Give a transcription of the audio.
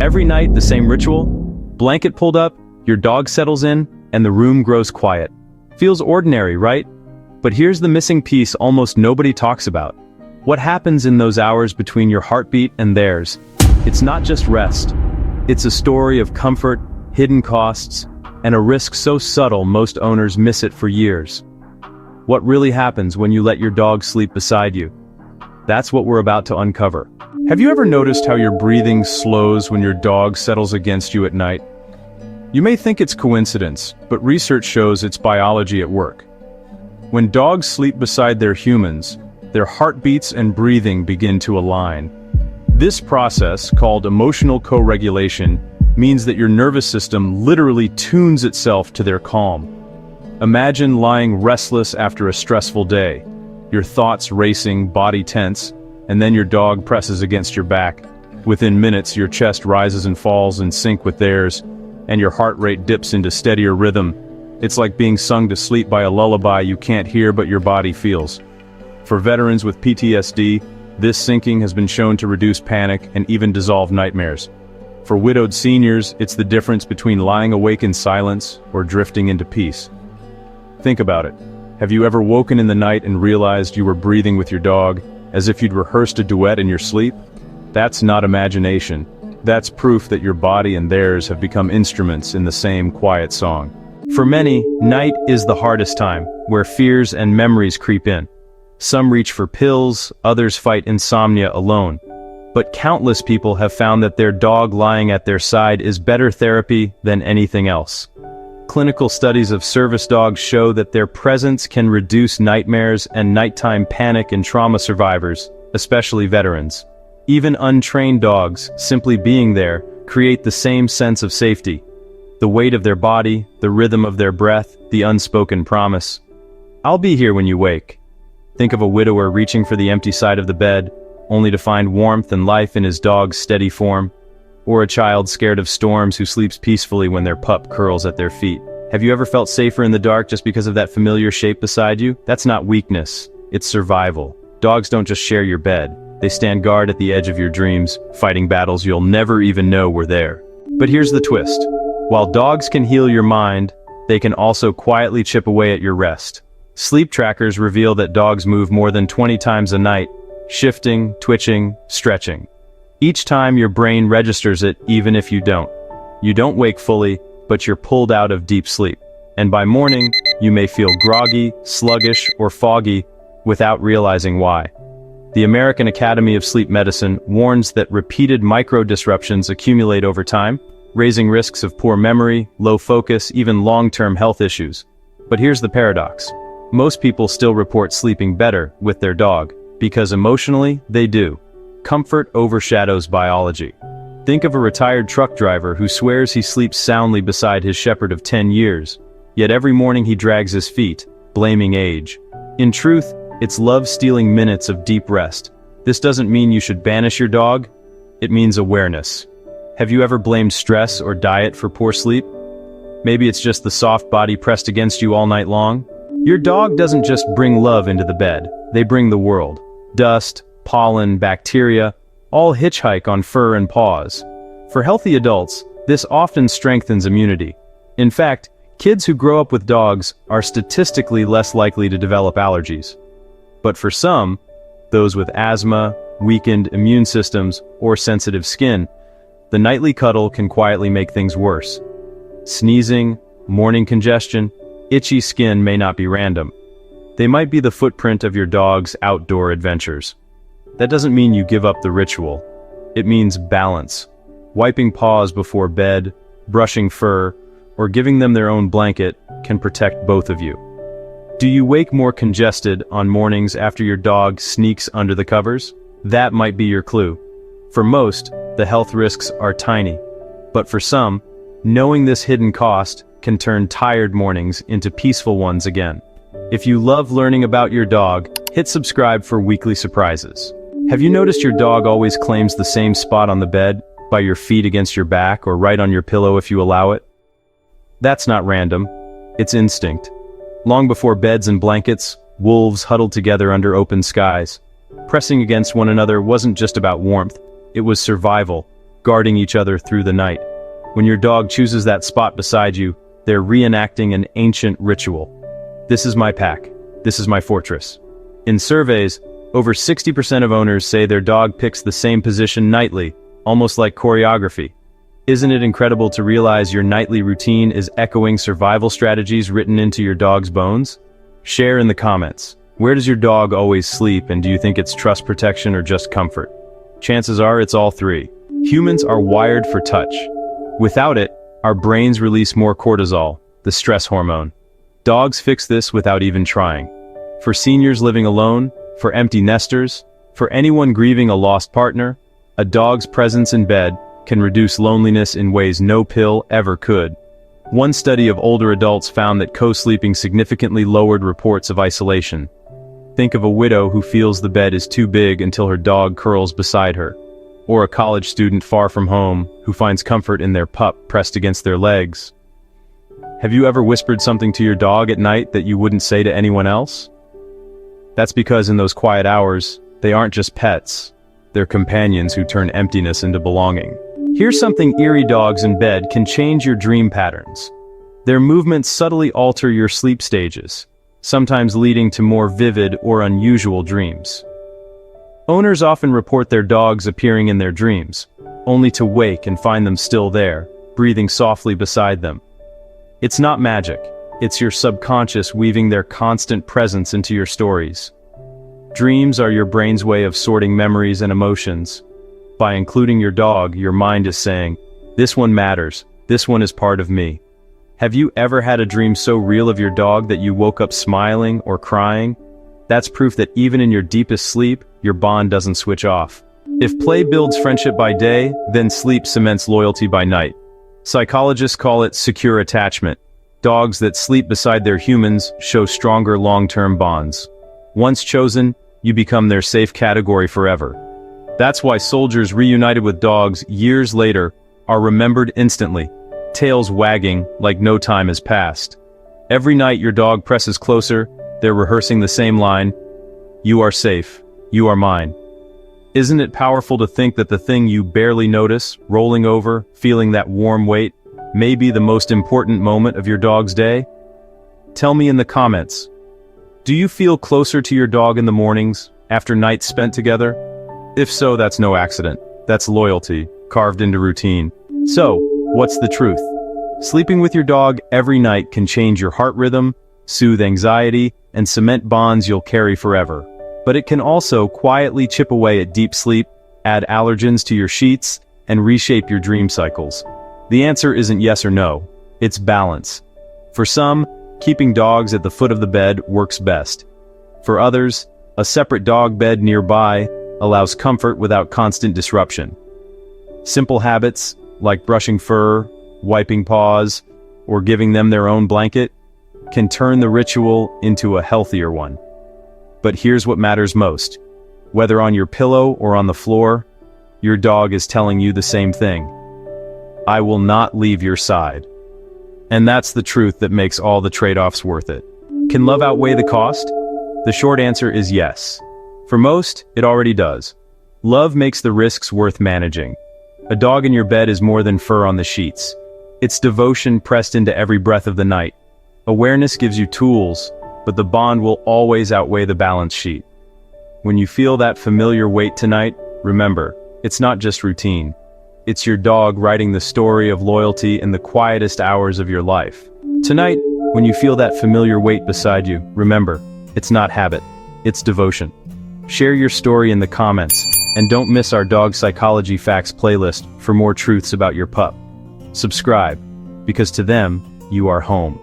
Every night, the same ritual. Blanket pulled up, your dog settles in, and the room grows quiet. Feels ordinary, right? But here's the missing piece almost nobody talks about. What happens in those hours between your heartbeat and theirs? It's not just rest. It's a story of comfort, hidden costs, and a risk so subtle most owners miss it for years. What really happens when you let your dog sleep beside you? That's what we're about to uncover. Have you ever noticed how your breathing slows when your dog settles against you at night? You may think it's coincidence, but research shows it's biology at work. When dogs sleep beside their humans, their heartbeats and breathing begin to align. This process, called emotional co-regulation, means that your nervous system literally tunes itself to their calm. Imagine lying restless after a stressful day, your thoughts racing, body tense, and then your dog presses against your back. Within minutes, your chest rises and falls in sync with theirs, and your heart rate dips into steadier rhythm. It's like being sung to sleep by a lullaby you can't hear but your body feels. For veterans with PTSD, this syncing has been shown to reduce panic and even dissolve nightmares. For widowed seniors, it's the difference between lying awake in silence or drifting into peace. Think about it. Have you ever woken in the night and realized you were breathing with your dog, as if you'd rehearsed a duet in your sleep? That's not imagination. That's proof that your body and theirs have become instruments in the same quiet song. For many, night is the hardest time, where fears and memories creep in. Some reach for pills, others fight insomnia alone. But countless people have found that their dog lying at their side is better therapy than anything else. Clinical studies of service dogs show that their presence can reduce nightmares and nighttime panic in trauma survivors, especially veterans. Even untrained dogs, simply being there, create the same sense of safety. The weight of their body, the rhythm of their breath, the unspoken promise. I'll be here when you wake. Think of a widower reaching for the empty side of the bed, only to find warmth and life in his dog's steady form. Or a child scared of storms who sleeps peacefully when their pup curls at their feet. Have you ever felt safer in the dark just because of that familiar shape beside you? That's not weakness, it's survival. Dogs don't just share your bed. They stand guard at the edge of your dreams, fighting battles you'll never even know were there. But here's the twist. While dogs can heal your mind, they can also quietly chip away at your rest. Sleep trackers reveal that dogs move more than 20 times a night, shifting, twitching, stretching. Each time your brain registers it, even if you don't. You don't wake fully, but you're pulled out of deep sleep. And by morning, you may feel groggy, sluggish, or foggy without realizing why. The American Academy of Sleep Medicine warns that repeated micro-disruptions accumulate over time, raising risks of poor memory, low focus, even long-term health issues. But here's the paradox. Most people still report sleeping better with their dog, because emotionally, they do. Comfort overshadows biology. Think of a retired truck driver who swears he sleeps soundly beside his shepherd of 10 years, yet every morning he drags his feet, blaming age. In truth, it's love stealing minutes of deep rest. This doesn't mean you should banish your dog, it means awareness. Have you ever blamed stress or diet for poor sleep? Maybe it's just the soft body pressed against you all night long? Your dog doesn't just bring love into the bed, they bring the world. Dust, pollen, bacteria, all hitchhike on fur and paws. For healthy adults, this often strengthens immunity. In fact, kids who grow up with dogs are statistically less likely to develop allergies. But for some, those with asthma, weakened immune systems, or sensitive skin, the nightly cuddle can quietly make things worse. Sneezing, morning congestion, itchy skin may not be random. They might be the footprint of your dog's outdoor adventures. That doesn't mean you give up the ritual. It means balance. Wiping paws before bed, brushing fur, or giving them their own blanket can protect both of you. Do you wake more congested on mornings after your dog sneaks under the covers? That might be your clue. For most, the health risks are tiny. But for some, knowing this hidden cost can turn tired mornings into peaceful ones again. If you love learning about your dog, hit subscribe for weekly surprises. Have you noticed your dog always claims the same spot on the bed, by your feet against your back or right on your pillow if you allow it? That's not random, it's instinct. Long before beds and blankets, wolves huddled together under open skies. Pressing against one another wasn't just about warmth, it was survival. guarding each other through the night. When your dog chooses that spot beside you, they're reenacting an ancient ritual. This is my pack. This is my fortress. In surveys, over 60% of owners say their dog picks the same position nightly, almost like choreography. Isn't it incredible to realize your nightly routine is echoing survival strategies written into your dog's bones? Share in the comments. Where does your dog always sleep, and do you think it's trust, protection, or just comfort? Chances are it's all three. Humans are wired for touch. Without it, our brains release more cortisol, the stress hormone. Dogs fix this without even trying. For seniors living alone, for empty nesters, for anyone grieving a lost partner, a dog's presence in bed can reduce loneliness in ways no pill ever could. One study of older adults found that co-sleeping significantly lowered reports of isolation. Think of a widow who feels the bed is too big until her dog curls beside her, or a college student far from home who finds comfort in their pup pressed against their legs. Have you ever whispered something to your dog at night that you wouldn't say to anyone else? That's because in those quiet hours, they aren't just pets, they're companions who turn emptiness into belonging. Here's something: eerie dogs in bed can change your dream patterns. Their movements subtly alter your sleep stages, sometimes leading to more vivid or unusual dreams. Owners often report their dogs appearing in their dreams, only to wake and find them still there, breathing softly beside them. It's not magic, it's your subconscious weaving their constant presence into your stories. Dreams are your brain's way of sorting memories and emotions. By including your dog, your mind is saying, "This one matters, this one is part of me." Have you ever had a dream so real of your dog that you woke up smiling or crying? That's proof that even in your deepest sleep, your bond doesn't switch off. If play builds friendship by day, then sleep cements loyalty by night. Psychologists call it secure attachment. Dogs that sleep beside their humans show stronger long-term bonds. Once chosen, you become their safe category forever. That's why soldiers reunited with dogs years later are remembered instantly, tails wagging like no time has passed. Every night your dog presses closer, they're rehearsing the same line, "You are safe, you are mine." Isn't it powerful to think that the thing you barely notice, rolling over, feeling that warm weight, may be the most important moment of your dog's day? Tell me in the comments. Do you feel closer to your dog in the mornings, after nights spent together? If so, that's no accident. That's loyalty, carved into routine. So, what's the truth? Sleeping with your dog every night can change your heart rhythm, soothe anxiety, and cement bonds you'll carry forever. But it can also quietly chip away at deep sleep, add allergens to your sheets, and reshape your dream cycles. The answer isn't yes or no, it's balance. For some, keeping dogs at the foot of the bed works best. For others, a separate dog bed nearby allows comfort without constant disruption. Simple habits, like brushing fur, wiping paws, or giving them their own blanket, can turn the ritual into a healthier one. But here's what matters most. Whether on your pillow or on the floor, your dog is telling you the same thing. I will not leave your side. And that's the truth that makes all the trade-offs worth it. Can love outweigh the cost? The short answer is yes. For most, it already does. Love makes the risks worth managing. A dog in your bed is more than fur on the sheets. It's devotion pressed into every breath of the night. Awareness gives you tools, but the bond will always outweigh the balance sheet. When you feel that familiar weight tonight, remember, it's not just routine. It's your dog writing the story of loyalty in the quietest hours of your life. Tonight, when you feel that familiar weight beside you, remember, it's not habit, it's devotion. Share your story in the comments, and don't miss our Dog Psychology Facts playlist for more truths about your pup. Subscribe, because to them, you are home.